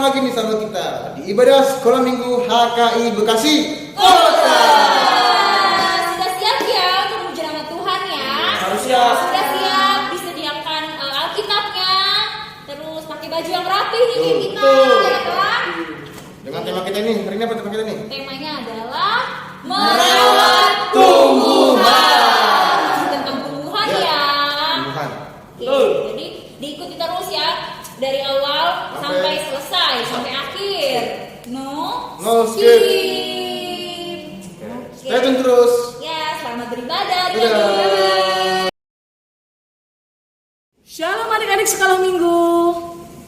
lagi nih sama kita di ibadah sekolah minggu HKI Bekasi Kota. Sudah siap ya untuk memuji nama Tuhan ya? Harus siap. Sudah siap, disediakan Alkitabnya, terus pakai baju yang rapi nih kayak kita, ya kan? Dengan tema kita ini, hari ini apa tema kita nih? Temanya adalah merawat tumbuhan. Masih tentang tumbuhan ya. Tumbuhan. Oke, jadi diikuti terus ya dari awal sampai selesai, sampai akhir. No skip. Oke. Stay tune terus. Ya, selamat beribadah. Dadah. Shalom adik-adik sekolah minggu.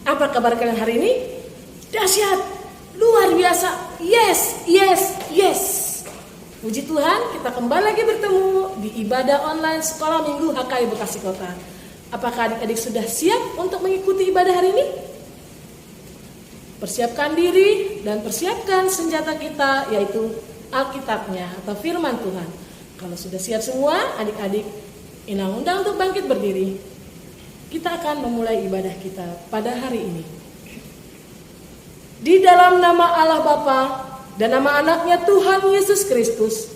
Apa kabar kalian hari ini? Dahsyat, luar biasa. Yes. Puji Tuhan, kita kembali lagi bertemu di ibadah online sekolah minggu HKI Bekasi Kota. Apakah adik-adik sudah siap untuk mengikuti ibadah hari ini? Persiapkan diri dan persiapkan senjata kita, yaitu Alkitabnya atau firman Tuhan. Kalau sudah siap semua, adik-adik undang untuk bangkit berdiri. Kita akan memulai ibadah kita pada hari ini. Di dalam nama Allah Bapa dan nama anaknya Tuhan Yesus Kristus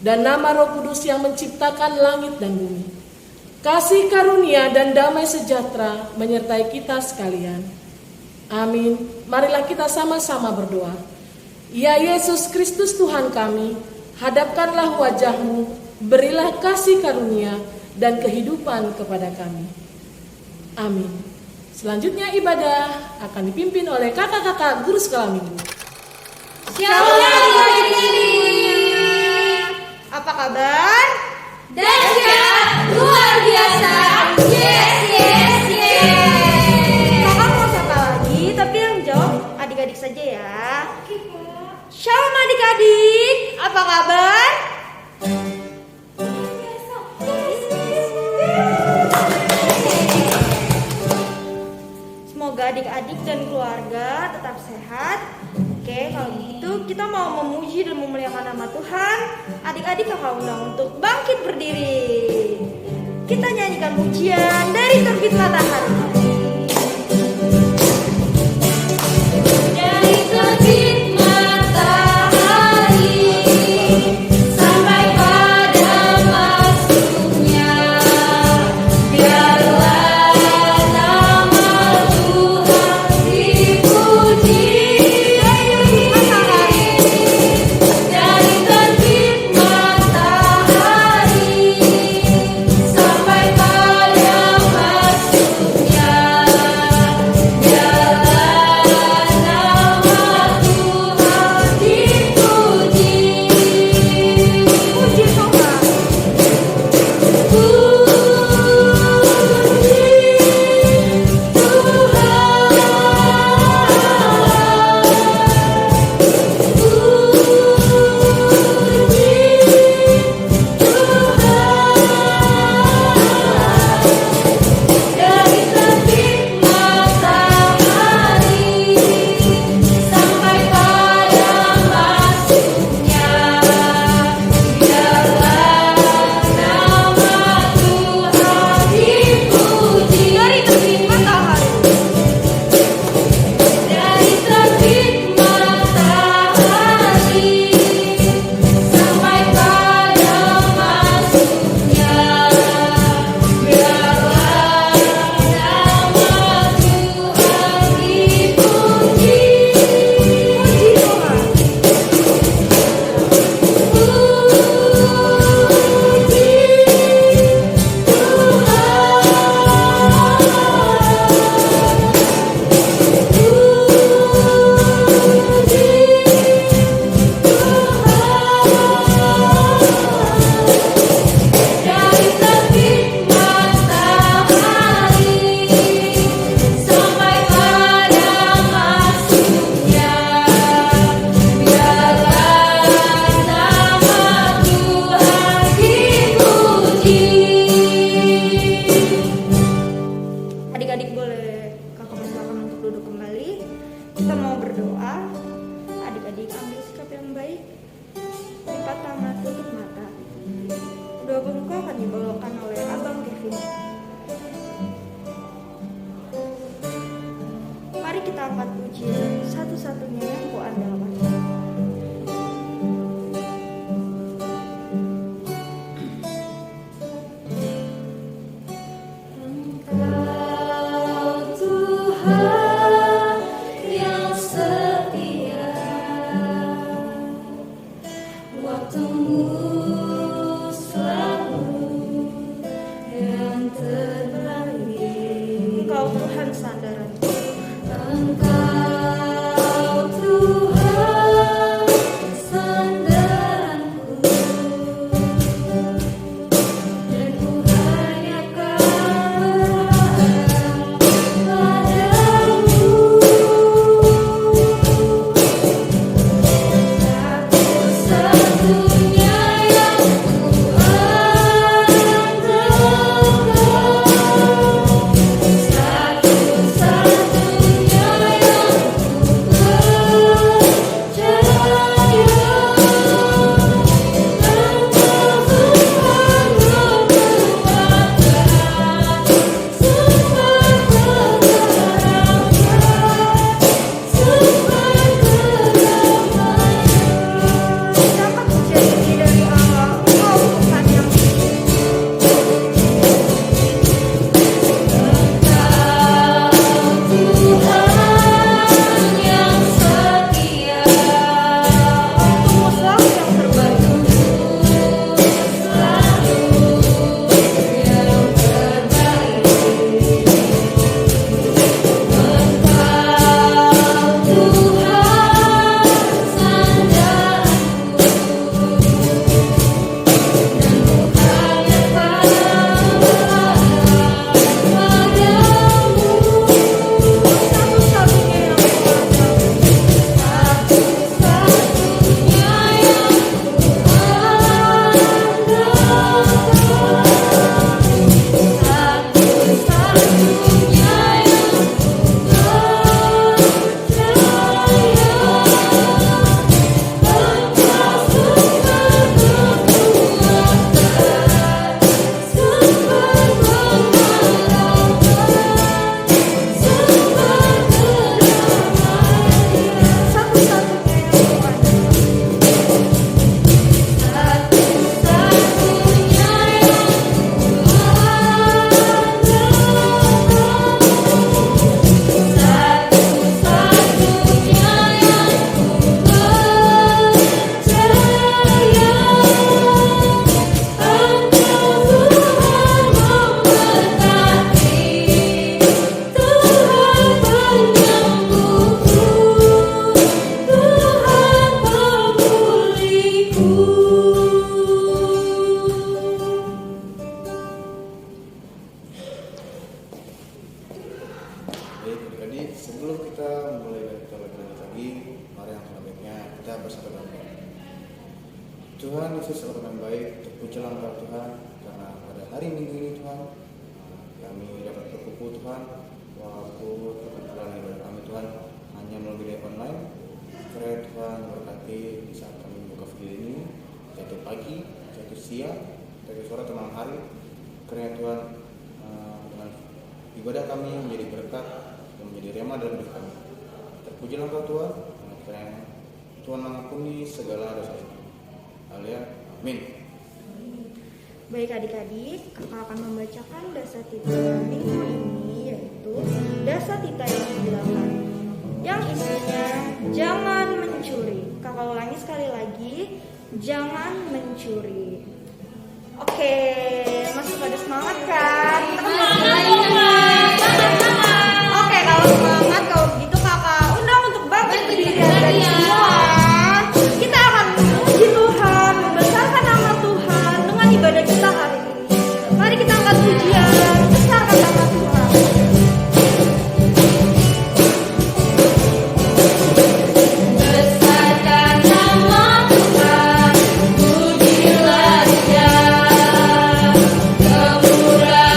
dan nama Roh Kudus yang menciptakan langit dan bumi, kasih karunia dan damai sejahtera menyertai kita sekalian. Amin. Marilah kita sama-sama berdoa. Ya Yesus Kristus Tuhan kami, hadapkanlah wajah-Mu, berilah kasih karunia dan kehidupan kepada kami. Amin. Selanjutnya ibadah akan dipimpin oleh kakak-kakak guru sekolah minggu. Shalom adik-adik. Apa kabar? Dahsyat, luar biasa. Yes. Kakak mau siapa lagi? Tapi yang jawab adik-adik saja ya. Shalom adik-adik. Apa kabar? Semoga adik-adik dan keluarga tetap sehat. Oke, kalau begitu kita mau memuji dan memuliakan nama Tuhan. Adik-adik kakak undang untuk bangkit berdiri. Kita nyanyikan pujian dari terbit matahari. Dari terbit matahari sampai pada masuknya, biarlah nama Tuhan dipuji. Dari terbit matahari sampai pada masuknya, kita angkat pujian satu-satunya yang kuandalkan. Engkau Tuhan sandaranku. Baik, adik-adik, sebelum kita mulai kita belajar lagi, mari yang selanjutnya kita bersatu dalam doa. Tuhan Yesus selalu dengan baik, terpujilah Engkau Tuhan, karena pada hari Minggu ini Tuhan, kami dapat berkumpul Tuhan, walaupun perkumpulan ibadah kami Tuhan hanya melalui media online. Kiranya Tuhan berkati di saat kami membuka video ini, jatuh pagi, jatuh siang, jatuh sore atau malam hari. Kiranya Tuhan dengan ibadah kami menjadi berkat dan menjadi rema dalam hidup kami. Terpujilah Engkau Tuhan, kiranya Tuhan mengampuni segala dosa kami. Haleluya, amin. Baik adik-adik, kakak akan membacakan dasatita minggu ini, yaitu dasatita yang ke-8, yang isinya jangan mencuri. Kakak ulangi sekali lagi, jangan mencuri. Oke, masih pada semangat kan? Oke, kalau semangat, kalau begitu kakak undang untuk bangkit berdiri dari semua. Kita akan memuji Tuhan, membesarkan nama Tuhan dengan ibadah kita hari ini. Mari kita angkat pujian, besarkan nama Tuhan. Besarkan nama Tuhan, pujilah Dia, kemurahan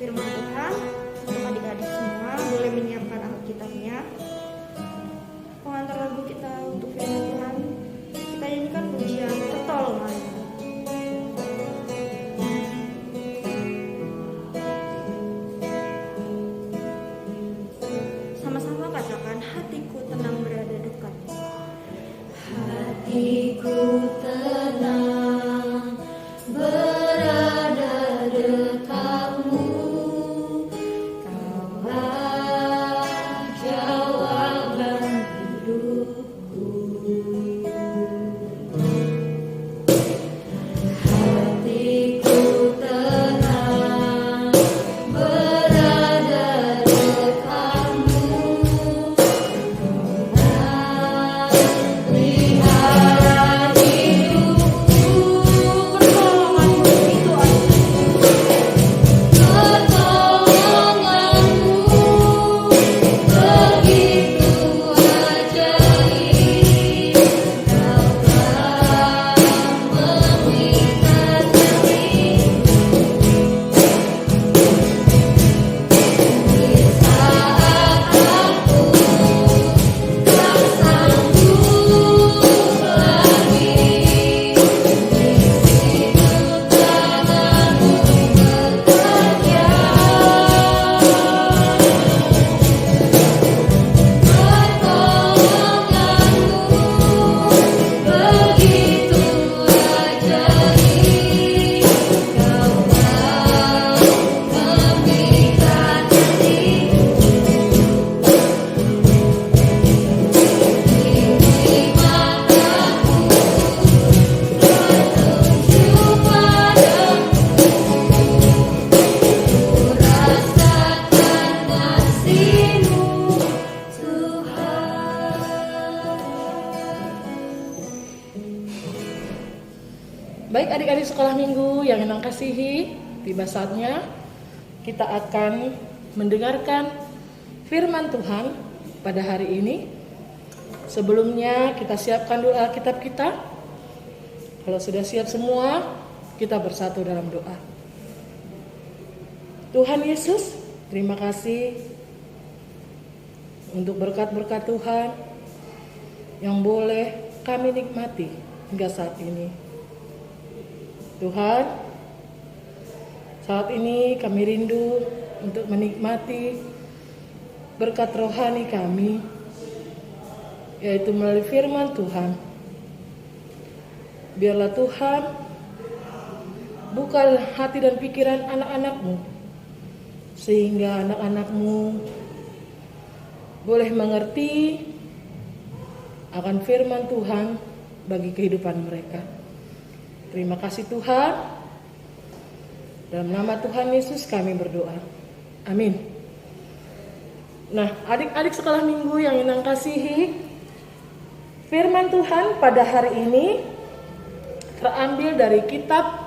firman Tuhan. Untuk adik-adik semua boleh menyiapkan Alkitabnya. Pengantar lagu kita untuk firman Tuhan, kita nyanyikan pujian pertolongan. Sama-sama katakan, hatiku tenang berada dekat. Hatiku tenang berada dekatmu, kaulah jawaban hidupku. Hatiku tenang berada dekatmu, kaulah pelihara hidupku. Pertolonganmu itu pertolonganmu begitu ajaib, kaulah memikat hatiku di saat aku tak sanggup lagi. Di situ tanganmu bekerja, pertolonganmu begitu ajaib, kaulah memikat hatiku. Di mataku tertuju padamu, ku rasakan kasih-Mu, Tuhan. Baik adik-adik sekolah minggu yang Inang kasihi, tiba saatnya kita akan mendengarkan firman Tuhan pada hari ini. Sebelumnya kita siapkan dulu Alkitab kita. Kalau sudah siap semua, kita bersatu dalam doa. Tuhan Yesus, terima kasih untuk berkat-berkat Tuhan yang boleh kami nikmati hingga saat ini. Tuhan, saat ini kami rindu untuk menikmati berkat rohani kami, yaitu melalui firman Tuhan. Biarlah Tuhan buka hati dan pikiran anak-anak-Mu, sehingga anak-anak-Mu boleh mengerti akan firman Tuhan bagi kehidupan mereka. Terima kasih Tuhan. Dalam nama Tuhan Yesus kami berdoa. Amin. Nah, adik-adik sekolah minggu yang Inang kasihi, firman Tuhan pada hari ini terambil dari kitab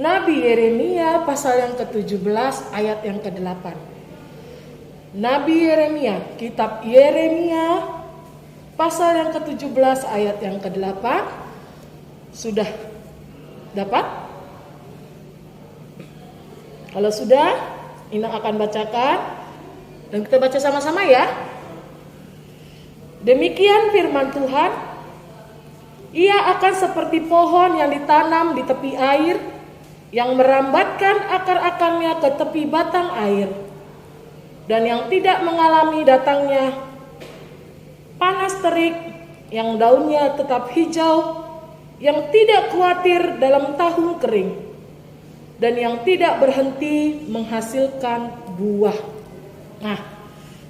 Nabi Yeremia pasal yang ke-17 ayat yang ke-8. Nabi Yeremia, kitab Yeremia pasal yang ke-17 ayat yang ke-8. Sudah dapat? Kalau sudah, Inang akan bacakan dan kita baca sama-sama ya. Demikian firman Tuhan, ia akan seperti pohon yang ditanam di tepi air, yang merambatkan akar-akarnya ke tepi batang air, dan yang tidak mengalami datangnya panas terik, yang daunnya tetap hijau, yang tidak khawatir dalam tahun kering, dan yang tidak berhenti menghasilkan buah. Nah,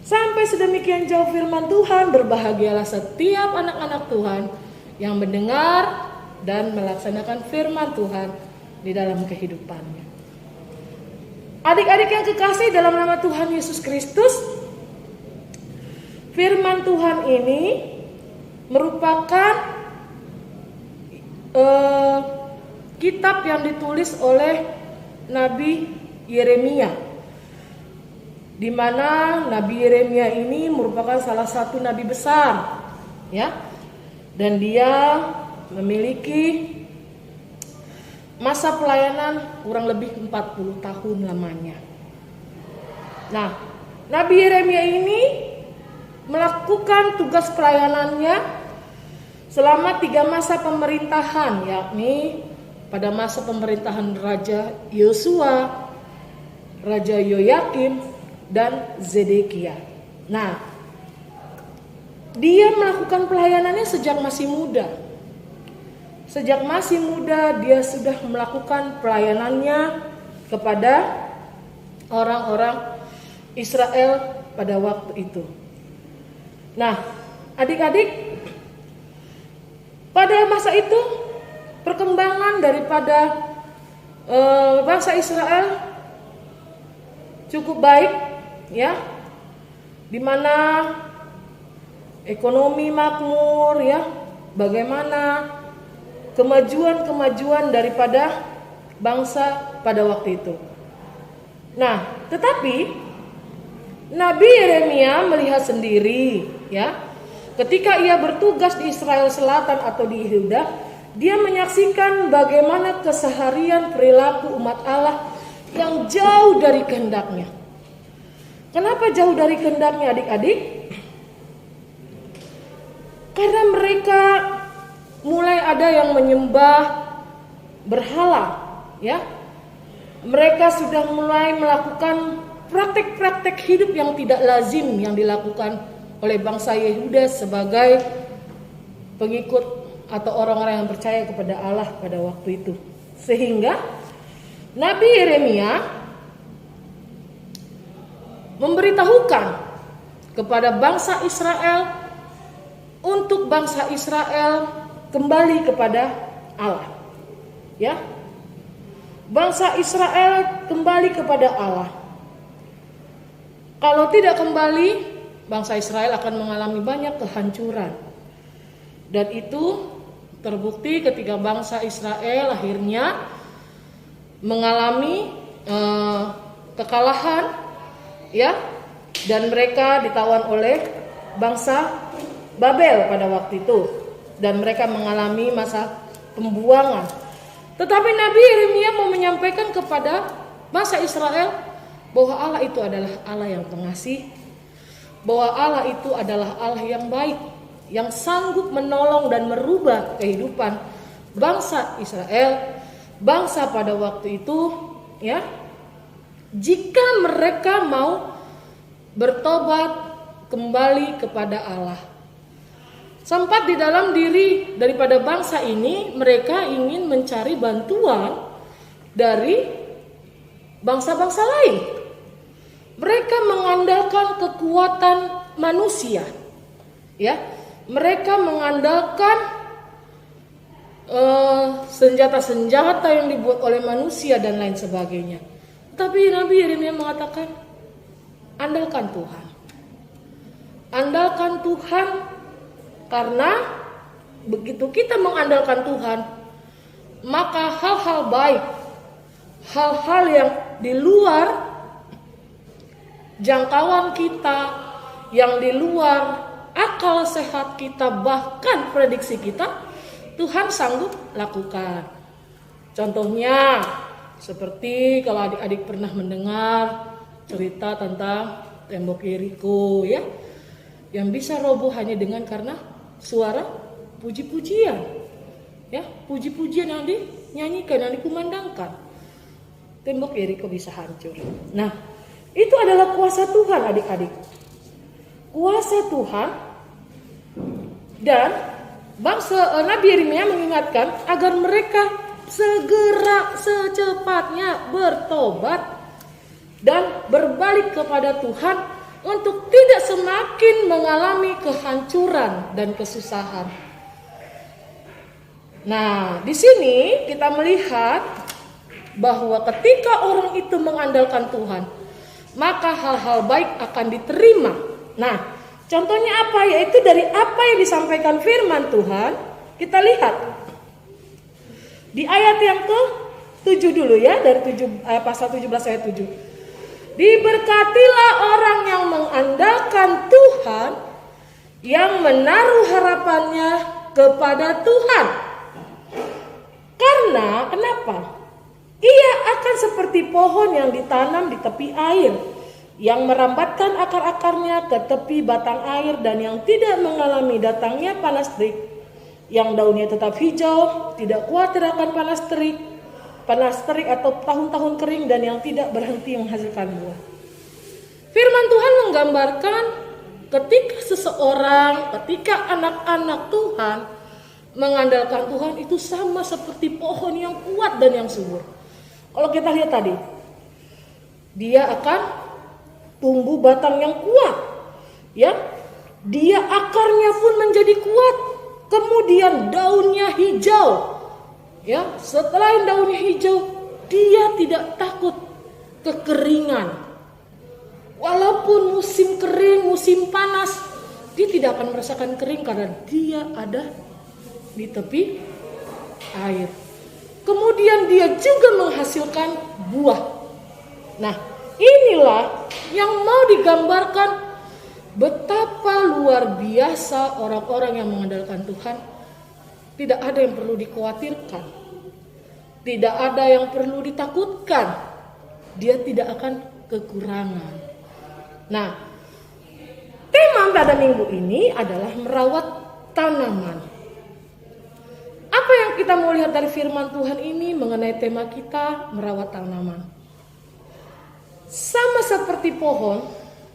sampai sedemikian jauh firman Tuhan. Berbahagialah setiap anak-anak Tuhan yang mendengar dan melaksanakan firman Tuhan di dalam kehidupannya. Adik-adik yang kekasih dalam nama Tuhan Yesus Kristus, firman Tuhan ini merupakan kitab yang ditulis oleh Nabi Yeremia, di mana Nabi Yeremia ini merupakan salah satu nabi besar, ya, dan dia memiliki masa pelayanan kurang lebih 40 tahun lamanya. Nah, Nabi Yeremia ini melakukan tugas pelayanannya selama 3 masa pemerintahan, yakni pada masa pemerintahan Raja Yosua, Raja Yoyakim, dan Zedekia. Nah, dia melakukan pelayanannya sejak masih muda. Sejak masih muda dia sudah melakukan pelayanannya kepada orang-orang Israel pada waktu itu. Nah, adik-adik, pada masa itu perkembangan daripada bangsa Israel cukup baik, ya, di mana ekonomi makmur, ya, bagaimana kemajuan daripada bangsa pada waktu itu. Nah, tetapi Nabi Yeremia melihat sendiri, ya, ketika ia bertugas di Israel Selatan atau di Yehuda, dia menyaksikan bagaimana keseharian perilaku umat Allah yang jauh dari kehendaknya. Kenapa jauh dari kehendaknya, adik-adik? Karena mereka mulai ada yang menyembah berhala, ya. Mereka sudah mulai melakukan praktek-praktek hidup yang tidak lazim yang dilakukan oleh bangsa Yehuda sebagai pengikut atau orang-orang yang percaya kepada Allah pada waktu itu. Sehingga Nabi Yeremia memberitahukan kepada bangsa Israel untuk bangsa Israel kembali kepada Allah. Ya. Bangsa Israel kembali kepada Allah. Kalau tidak kembali, bangsa Israel akan mengalami banyak kehancuran. Dan itu terbukti ketika bangsa Israel akhirnya mengalami kekalahan, ya, dan mereka ditawan oleh bangsa Babel pada waktu itu, dan mereka mengalami masa pembuangan. Tetapi Nabi Yeremia mau menyampaikan kepada bangsa Israel bahwa Allah itu adalah Allah yang pengasih, bahwa Allah itu adalah Allah yang baik, yang sanggup menolong dan merubah kehidupan bangsa Israel, bangsa pada waktu itu, ya, jika mereka mau bertobat kembali kepada Allah. Sempat di dalam diri daripada bangsa ini, mereka ingin mencari bantuan dari bangsa-bangsa lain. Mereka mengandalkan kekuatan manusia, ya. Mereka mengandalkan senjata-senjata yang dibuat oleh manusia dan lain sebagainya. Tapi Nabi Yeremia mengatakan, andalkan Tuhan. Andalkan Tuhan, karena begitu kita mengandalkan Tuhan, maka hal-hal baik, hal-hal yang di luar jangkauan kita, yang di luar akal sehat kita, bahkan prediksi kita, Tuhan sanggup lakukan. Contohnya seperti kalau adik-adik pernah mendengar cerita tentang tembok Yeriko, ya, yang bisa roboh hanya dengan karena suara puji-pujian, ya, puji-pujian yang dinyanyikan, yang dikumandangkan, tembok Yeriko bisa hancur. Nah, itu adalah kuasa Tuhan, adik-adik. Kuasa Tuhan. Dan bangsa Nabi Yeremia mengingatkan agar mereka segera secepatnya bertobat dan berbalik kepada Tuhan untuk tidak semakin mengalami kehancuran dan kesusahan. Nah, di sini kita melihat bahwa ketika orang itu mengandalkan Tuhan, maka hal-hal baik akan diterima. Nah, contohnya apa? Yaitu dari apa yang disampaikan firman Tuhan. Kita lihat di ayat yang ke-7 dulu, ya, dari pasal 17 ayat 7. Diberkatilah orang yang mengandalkan Tuhan, yang menaruh harapannya kepada Tuhan. Karena kenapa? Ia akan seperti pohon yang ditanam di tepi air, yang merambatkan akar-akarnya ke tepi batang air dan yang tidak mengalami datangnya panas terik, yang daunnya tetap hijau, tidak khawatir akan panas terik atau tahun-tahun kering, dan yang tidak berhenti menghasilkan buah. Firman Tuhan menggambarkan ketika anak-anak Tuhan mengandalkan Tuhan itu sama seperti pohon yang kuat dan yang subur. Kalau kita lihat tadi, dia akan tumbuh batang yang kuat, ya. Dia akarnya pun menjadi kuat. Kemudian daunnya hijau, ya. Setelah daunnya hijau, dia tidak takut kekeringan. Walaupun musim kering, musim panas, dia tidak akan merasakan kering karena dia ada di tepi air. Kemudian dia juga menghasilkan buah. Nah, inilah yang mau digambarkan betapa luar biasa orang-orang yang mengandalkan Tuhan. Tidak ada yang perlu dikhawatirkan, tidak ada yang perlu ditakutkan. Dia tidak akan kekurangan. Nah, tema pada minggu ini adalah merawat tanaman. Apa yang kita mau lihat dari firman Tuhan ini mengenai tema kita merawat tanaman? Sama seperti pohon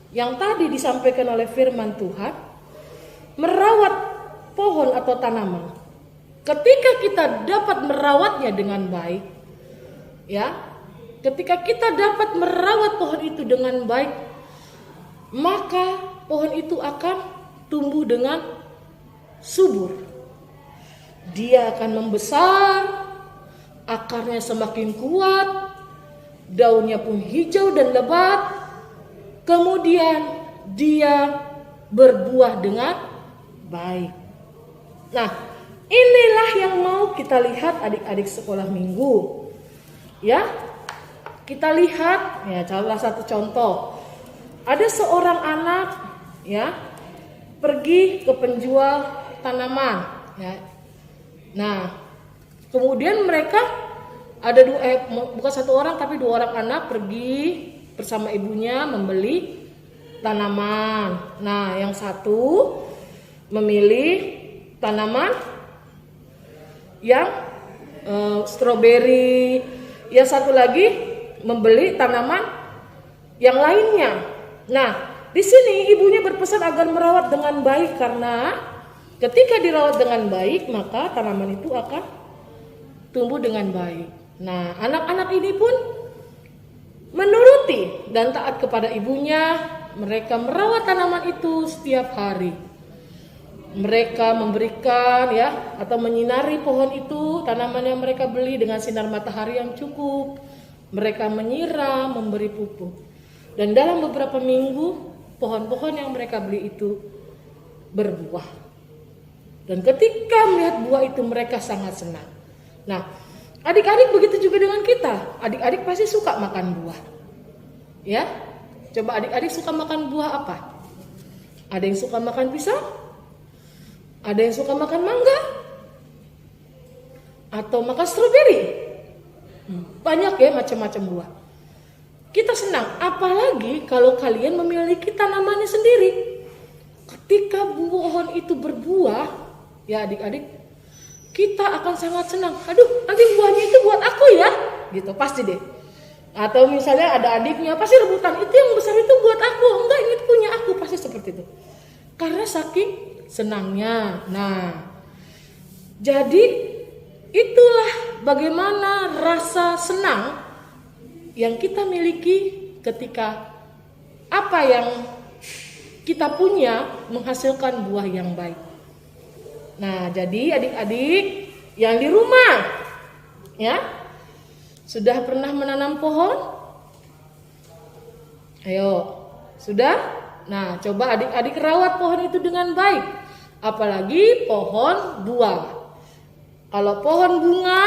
yang tadi disampaikan oleh firman Tuhan, merawat pohon atau tanaman. Ketika kita dapat merawatnya dengan baik, ya, ketika kita dapat merawat pohon itu dengan baik, maka pohon itu akan tumbuh dengan subur. Dia akan membesar, akarnya semakin kuat, daunnya pun hijau dan lebat. Kemudian dia berbuah dengan baik. Nah, inilah yang mau kita lihat adik-adik sekolah minggu. Ya, kita lihat ya salah satu contoh. Ada seorang anak ya pergi ke penjual tanaman ya. Nah, kemudian mereka ada bukan satu orang tapi dua orang anak pergi bersama ibunya membeli tanaman. Nah, yang satu memilih tanaman yang stroberi, yang satu lagi membeli tanaman yang lainnya. Nah, di sini ibunya berpesan agar merawat dengan baik karena ketika dirawat dengan baik maka tanaman itu akan tumbuh dengan baik. Nah, anak-anak ini pun menuruti dan taat kepada ibunya. Mereka merawat tanaman itu setiap hari. Mereka memberikan ya atau menyinari pohon itu, tanaman yang mereka beli dengan sinar matahari yang cukup. Mereka menyiram, memberi pupuk. Dan dalam beberapa minggu pohon-pohon yang mereka beli itu berbuah. Dan ketika melihat buah itu mereka sangat senang. Nah, adik-adik begitu juga dengan kita. Adik-adik pasti suka makan buah. Ya, coba adik-adik suka makan buah apa? Ada yang suka makan pisang? Ada yang suka makan mangga? Atau makan stroberi? Banyak ya macam-macam buah. Kita senang, apalagi kalau kalian memiliki tanamannya sendiri. Ketika pohon itu berbuah, ya adik-adik, kita akan sangat senang. Aduh, nanti buahnya itu buat aku ya, gitu pasti deh. Atau misalnya ada adiknya, pasti rebutan, itu yang besar itu buat aku, enggak ini punya aku, pasti seperti itu. Karena saking senangnya. Nah, jadi itulah bagaimana rasa senang yang kita miliki ketika apa yang kita punya menghasilkan buah yang baik. Nah, jadi adik-adik yang di rumah ya sudah pernah menanam pohon? Ayo, sudah? Nah, coba adik-adik rawat pohon itu dengan baik. Apalagi pohon buah. Kalau pohon bunga,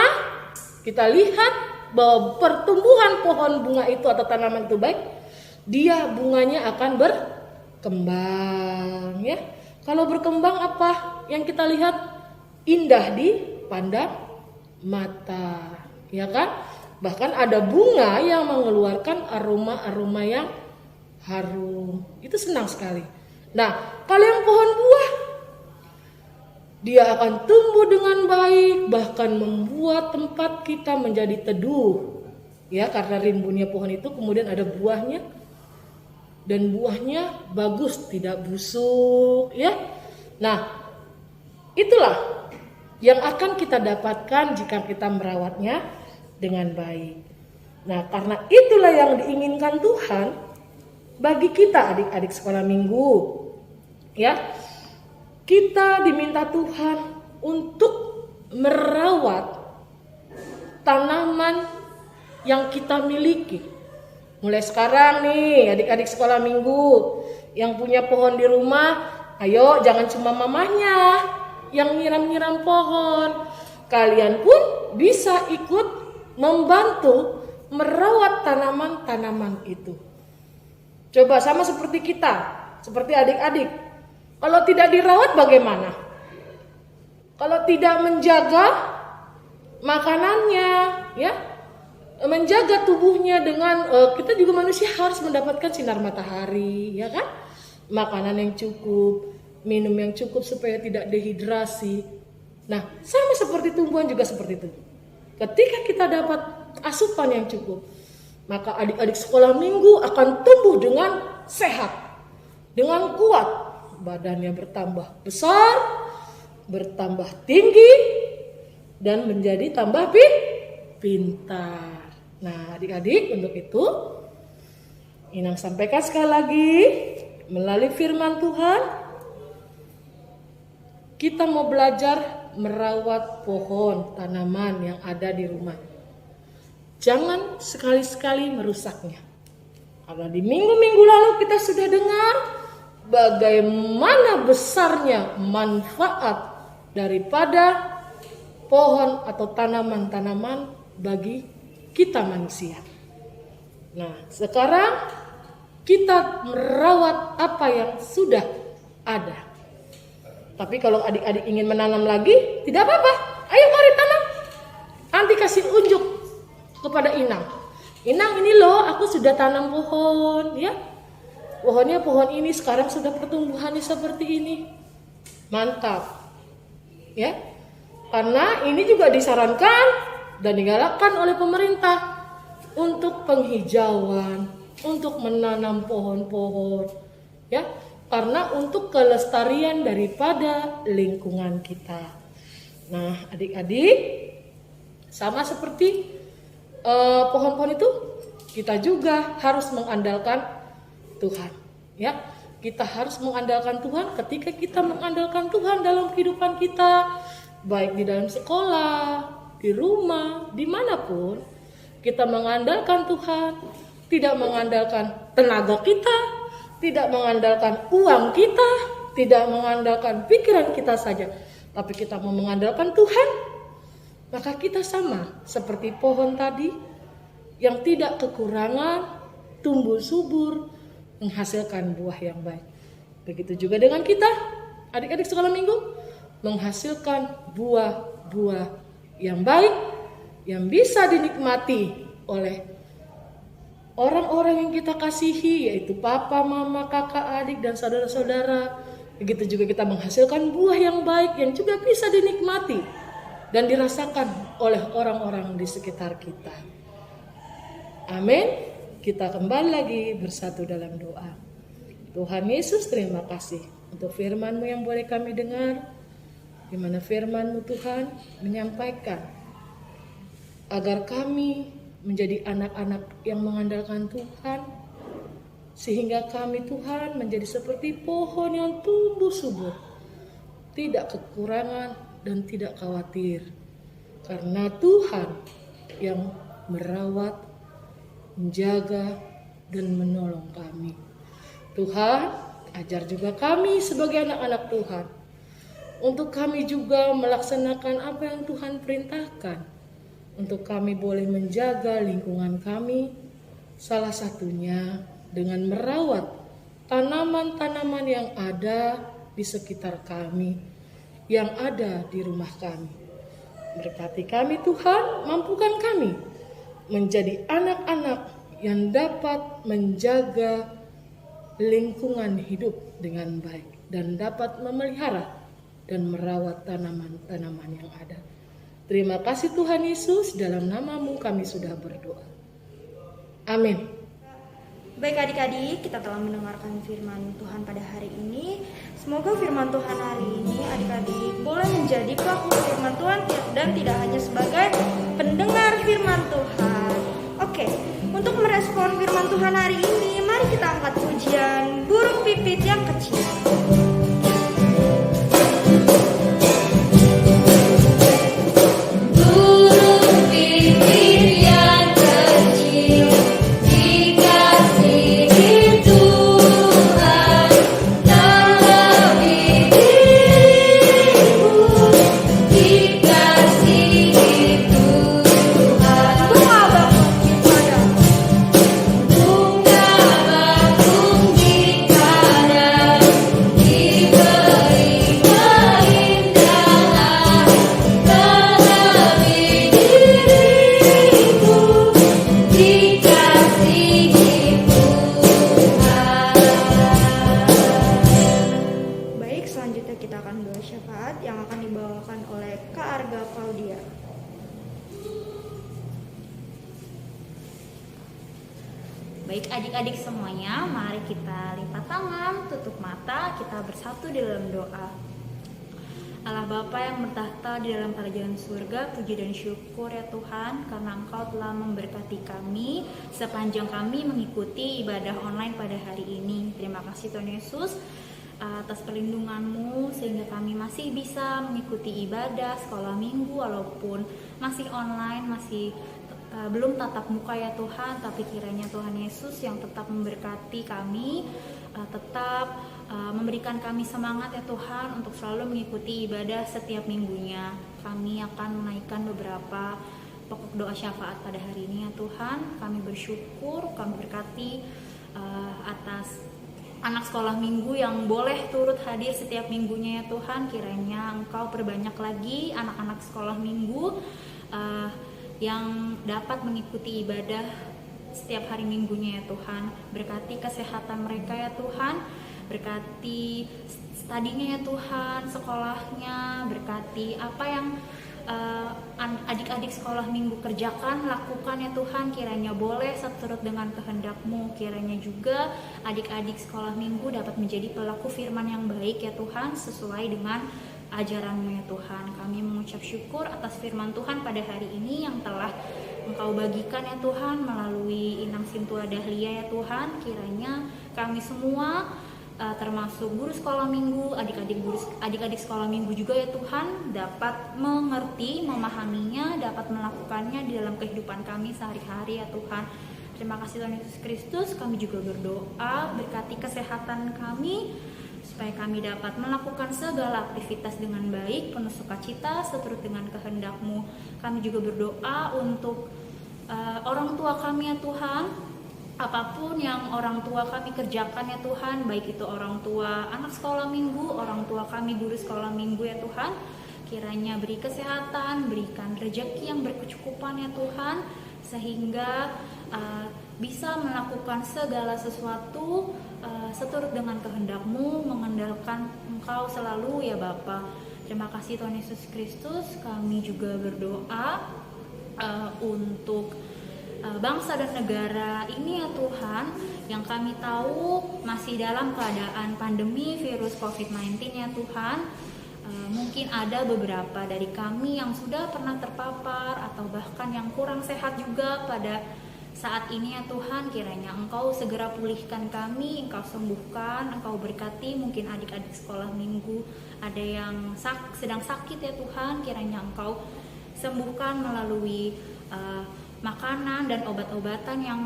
kita lihat bahwa pertumbuhan pohon bunga itu atau tanaman itu baik, dia bunganya akan berkembang ya. Kalau berkembang apa yang kita lihat? Indah dipandang mata, ya kan? Bahkan ada bunga yang mengeluarkan aroma-aroma yang harum. Itu senang sekali. Nah, kalau yang pohon buah, dia akan tumbuh dengan baik, bahkan membuat tempat kita menjadi teduh. Ya, karena rimbunnya pohon itu kemudian ada buahnya. Dan buahnya bagus, tidak busuk, ya. Nah, itulah yang akan kita dapatkan jika kita merawatnya dengan baik. Nah, karena itulah yang diinginkan Tuhan bagi kita adik-adik sekolah minggu. Ya. Kita diminta Tuhan untuk merawat tanaman yang kita miliki. Mulai sekarang nih adik-adik sekolah minggu yang punya pohon di rumah, ayo jangan cuma mamahnya yang nyiram-nyiram pohon. Kalian pun bisa ikut membantu merawat tanaman-tanaman itu. Coba sama seperti kita, seperti adik-adik. Kalau tidak dirawat bagaimana? Kalau tidak menjaga makanannya, ya, menjaga tubuhnya dengan kita juga manusia harus mendapatkan sinar matahari, ya kan? Makanan yang cukup, minum yang cukup supaya tidak dehidrasi. Nah, sama seperti tumbuhan juga seperti itu. Ketika kita dapat asupan yang cukup, maka adik-adik sekolah minggu akan tumbuh dengan sehat, dengan kuat, badannya bertambah besar, bertambah tinggi, dan menjadi tambah pintar. Nah, adik-adik, untuk itu Inang sampaikan sekali lagi melalui firman Tuhan, kita mau belajar merawat pohon, tanaman yang ada di rumah. Jangan sekali-sekali merusaknya. Karena di minggu-minggu lalu kita sudah dengar bagaimana besarnya manfaat daripada pohon atau tanaman-tanaman bagi kita manusia. Nah, sekarang kita merawat apa yang sudah ada. Tapi kalau adik-adik ingin menanam lagi, tidak apa-apa. Ayo mari tanam. Nanti kasih unjuk kepada Inang. Inang, ini loh aku sudah tanam pohon, ya. Pohonnya pohon ini sekarang sudah pertumbuhannya seperti ini. Mantap. Ya. Karena ini juga disarankan dan digalakkan oleh pemerintah untuk penghijauan, untuk menanam pohon-pohon, ya, karena untuk kelestarian daripada lingkungan kita. Nah, adik-adik, sama seperti pohon-pohon itu, kita juga harus mengandalkan Tuhan, ya. Kita harus mengandalkan Tuhan ketika kita mengandalkan Tuhan dalam kehidupan kita, baik di dalam sekolah, di rumah, dimanapun kita mengandalkan Tuhan, tidak mengandalkan tenaga kita, tidak mengandalkan uang kita, tidak mengandalkan pikiran kita saja, tapi kita mau mengandalkan Tuhan, maka kita sama seperti pohon tadi yang tidak kekurangan, tumbuh subur, menghasilkan buah yang baik. Begitu juga dengan kita, adik-adik sekolah minggu, menghasilkan buah-buah yang baik, yang bisa dinikmati oleh orang-orang yang kita kasihi, yaitu papa, mama, kakak, adik, dan saudara-saudara. Begitu juga kita menghasilkan buah yang baik yang juga bisa dinikmati dan dirasakan oleh orang-orang di sekitar kita. Amin. Kita kembali lagi bersatu dalam doa. Tuhan Yesus, terima kasih untuk firman-Mu yang boleh kami dengar, di mana firman-Mu Tuhan menyampaikan agar kami menjadi anak-anak yang mengandalkan Tuhan, sehingga kami Tuhan menjadi seperti pohon yang tumbuh subur, tidak kekurangan dan tidak khawatir, karena Tuhan yang merawat, menjaga, dan menolong kami. Tuhan, ajar juga kami sebagai anak-anak Tuhan, untuk kami juga melaksanakan apa yang Tuhan perintahkan, untuk kami boleh menjaga lingkungan kami, salah satunya dengan merawat tanaman-tanaman yang ada di sekitar kami, yang ada di rumah kami. Berkati kami Tuhan, mampukan kami menjadi anak-anak yang dapat menjaga lingkungan hidup dengan baik dan dapat memelihara dan merawat tanaman-tanaman yang ada. Terima kasih Tuhan Yesus, dalam nama-Mu kami sudah berdoa. Amin. Baik adik-adik, kita telah mendengarkan firman Tuhan pada hari ini. Semoga firman Tuhan hari ini adik-adik boleh menjadi pelaku firman Tuhan dan tidak hanya sebagai pendengar firman Tuhan. Oke, untuk merespon firman Tuhan hari ini, mari kita angkat pujian burung pipit yang kecil. Baik adik-adik semuanya, mari kita lipat tangan, tutup mata, kita bersatu dalam doa. Allah Bapa yang bertahta di dalam kerajaan surga, puji dan syukur ya Tuhan, karena Engkau telah memberkati kami sepanjang kami mengikuti ibadah online pada hari ini. Terima kasih Tuhan Yesus atas perlindungan-Mu sehingga kami masih bisa mengikuti ibadah sekolah minggu walaupun masih online, masih belum tatap muka ya Tuhan, tapi kiranya Tuhan Yesus yang tetap memberkati kami, tetap memberikan kami semangat ya Tuhan untuk selalu mengikuti ibadah setiap minggunya. Kami akan menaikkan beberapa pokok doa syafaat pada hari ini ya Tuhan. Kami bersyukur, kami berkati atas anak sekolah minggu yang boleh turut hadir setiap minggunya ya Tuhan. Kiranya Engkau perbanyak lagi anak-anak sekolah minggu yang dapat mengikuti ibadah setiap hari minggunya ya Tuhan. Berkati kesehatan mereka ya Tuhan, berkati studinya ya Tuhan, sekolahnya, berkati apa yang adik-adik sekolah minggu kerjakan, lakukan ya Tuhan. Kiranya boleh seturut dengan kehendak-Mu. Kiranya juga adik-adik sekolah minggu dapat menjadi pelaku firman yang baik ya Tuhan, sesuai dengan ajaran-Mu ya Tuhan. Kami mengucap syukur atas firman Tuhan pada hari ini yang telah Engkau bagikan ya Tuhan melalui Inang Sintua Dahlia ya Tuhan. Kiranya kami semua termasuk guru sekolah minggu, adik-adik sekolah minggu juga ya Tuhan, dapat mengerti, memahaminya, dapat melakukannya di dalam kehidupan kami sehari-hari ya Tuhan. Terima kasih Tuhan Yesus Kristus. Kami juga berdoa berkati kesehatan kami, supaya kami dapat melakukan segala aktivitas dengan baik, penuh sukacita, seturut dengan kehendak-Mu. Kami juga berdoa untuk orang tua kami ya Tuhan, apapun yang orang tua kami kerjakan ya Tuhan, baik itu orang tua anak sekolah minggu, orang tua kami guru sekolah minggu ya Tuhan, kiranya beri kesehatan, berikan rezeki yang berkecukupan ya Tuhan, sehingga bisa melakukan segala sesuatu seturut dengan kehendak-Mu, mengandalkan Engkau selalu ya Bapa. Terima kasih Tuhan Yesus Kristus. Kami juga berdoa untuk bangsa dan negara ini ya Tuhan, yang kami tahu masih dalam keadaan pandemi virus COVID-19 ya Tuhan. Mungkin ada beberapa dari kami yang sudah pernah terpapar atau bahkan yang kurang sehat juga pada saat ini ya Tuhan. Kiranya Engkau segera pulihkan kami, Engkau sembuhkan, Engkau berkati mungkin adik-adik sekolah minggu ada yang sedang sakit ya Tuhan. Kiranya Engkau sembuhkan melalui makanan dan obat-obatan yang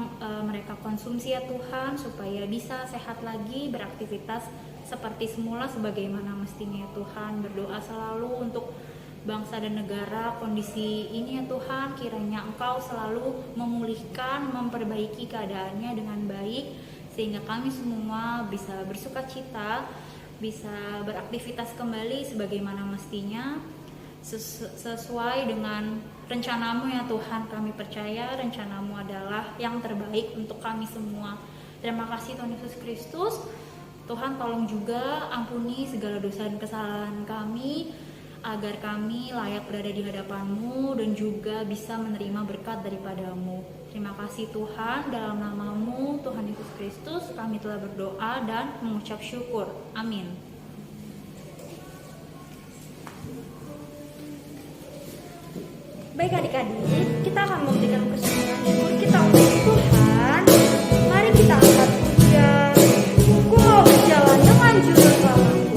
mereka konsumsi ya Tuhan, supaya bisa sehat lagi, beraktivitas seperti semula sebagaimana mestinya ya Tuhan. Berdoa selalu untuk bangsa dan negara kondisi ini ya Tuhan. Kiranya Engkau selalu memulihkan, memperbaiki keadaannya dengan baik, sehingga kami semua bisa bersukacita, bisa beraktivitas kembali sebagaimana mestinya, sesuai dengan rencana-Mu ya Tuhan. Kami percaya rencana-Mu adalah yang terbaik untuk kami semua. Terima kasih Tuhan Yesus Kristus. Tuhan tolong juga ampuni segala dosa dan kesalahan kami, agar kami layak berada di hadapan-Mu dan juga bisa menerima berkat daripada-Mu. Terima kasih Tuhan, dalam nama-Mu Tuhan Yesus Kristus kami telah berdoa dan mengucap syukur. Amin. Baik adik-adik, kita akan memberikan persembahan syukur kita untuk Tuhan. Mari kita angkat pujian. Ku mau berjalan dengan juru selamatku.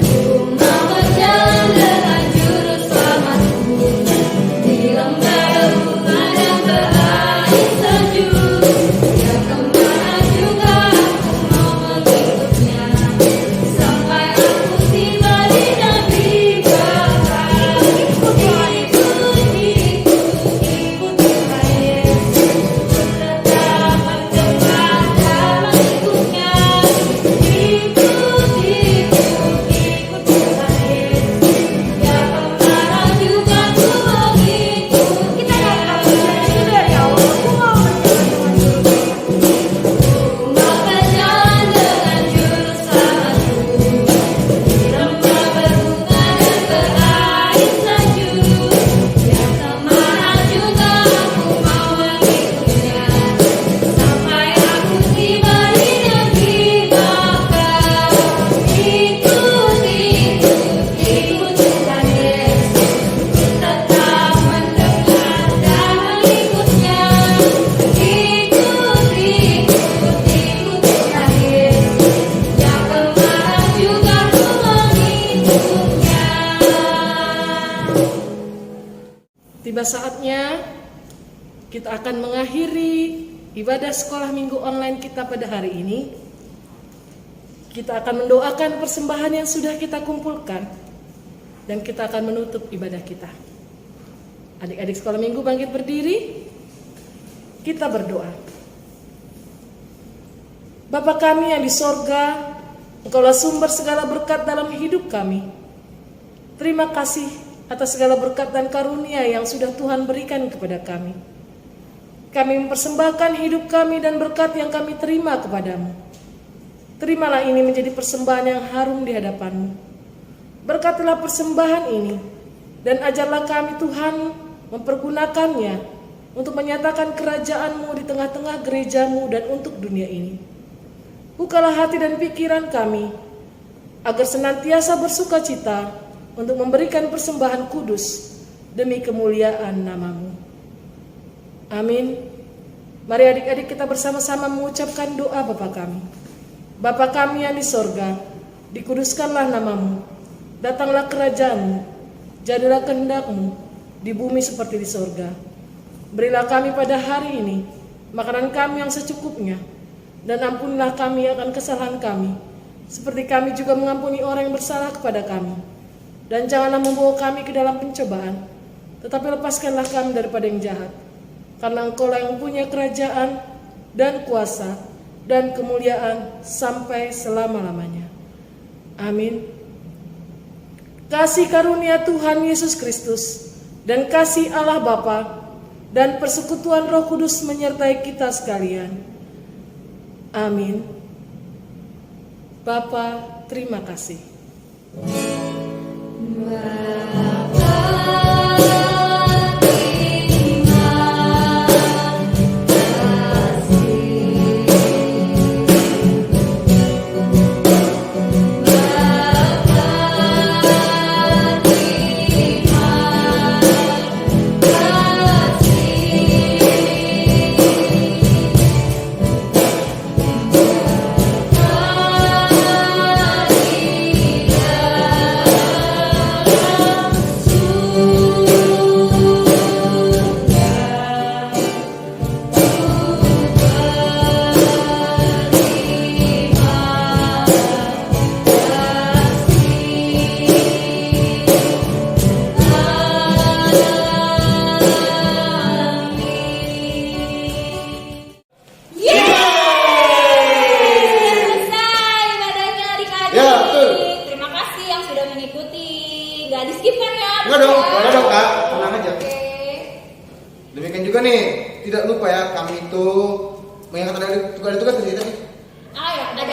Ku mau berjalan dengan juru selamatku di lembah bunga dan berair sejuk. Dia kemana juga aku mau mengikutnya, sampai aku tiba di negeri bakal. Ikut Tuhan Yesus, tetap berdepan dalam ikutnya. Ikut Tuhan Yesus, dia kemana juga ku mengikut. Kita angkat pujian itu dari awal. Ku mau berjalan dengan juru selamatku. Ku mau berjalan dengan juru selamatku di lembah berbunga dan berair sejuk. Dia kemana juga aku mau mengikutnya, sampai aku tiba di negeri bakal. Ikut Tuhan Yesus, tetap mendekat dan mengikutnya. Ikut Tuhan Yesus, yang kemana juga ku mengikutnya. Tiba saatnya kita akan mengakhiri ibadah sekolah minggu online kita pada hari ini. Kita akan mendoakan persembahan yang sudah kita kumpulkan dan kita akan menutup ibadah kita. Adik-adik sekolah minggu bangkit berdiri. Kita berdoa. Bapa kami yang di sorga, Engkaulah sumber segala berkat dalam hidup kami. Terima kasih atas segala berkat dan karunia yang sudah Tuhan berikan kepada kami. Kami mempersembahkan hidup kami dan berkat yang kami terima kepadamu. Terimalah ini menjadi persembahan yang harum di hadapan-Mu. Berkatilah persembahan ini dan ajarlah kami Tuhan mempergunakannya untuk menyatakan kerajaan-Mu di tengah-tengah gereja-Mu dan untuk dunia ini. Bukalah hati dan pikiran kami agar senantiasa bersuka cita untuk memberikan persembahan kudus demi kemuliaan nama-Mu. Amin. Mari adik-adik kita bersama-sama mengucapkan doa Bapa kami. Bapa kami yang di sorga, dikuduskanlah nama-Mu. Datanglah kerajaan-Mu, jadilah kehendak-Mu di bumi seperti di sorga. Berilah kami pada hari ini makanan kami yang secukupnya, dan ampunilah kami akan kesalahan kami, seperti kami juga mengampuni orang yang bersalah kepada kami. Dan janganlah membawa kami ke dalam pencobaan, tetapi lepaskanlah kami daripada yang jahat. Karena Engkau-lah yang punya kerajaan dan kuasa dan kemuliaan sampai selama-lamanya. Amin. Kasih karunia Tuhan Yesus Kristus dan kasih Allah Bapa dan persekutuan Roh Kudus menyertai kita sekalian. Amin. Bapa, terima kasih. juga nih, tidak lupa ya kami itu mengingat ada tugas di sini. Ada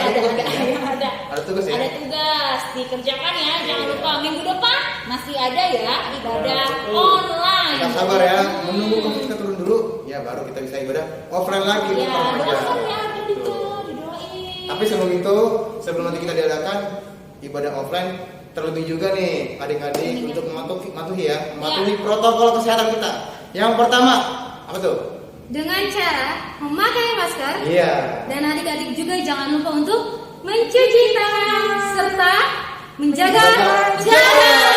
Ada tugas ya? Ada tugas dikerjakan ya. Jangan lupa minggu depan masih ada ya ibadah online. Kita sabar ya, menunggu COVID kita turun dulu, ya baru kita bisa ibadah offline lagi. Ya, bersama doakan aja. ya, didoain. Tapi sebelum nanti kita diadakan ibadah offline, terlebih juga nih adik-adik untuk mematuhi protokol kesehatan kita. Yang pertama, apa tuh? Dengan cara memakai masker. Iya. Dan adik-adik juga jangan lupa untuk mencuci tangan serta menjaga jarak.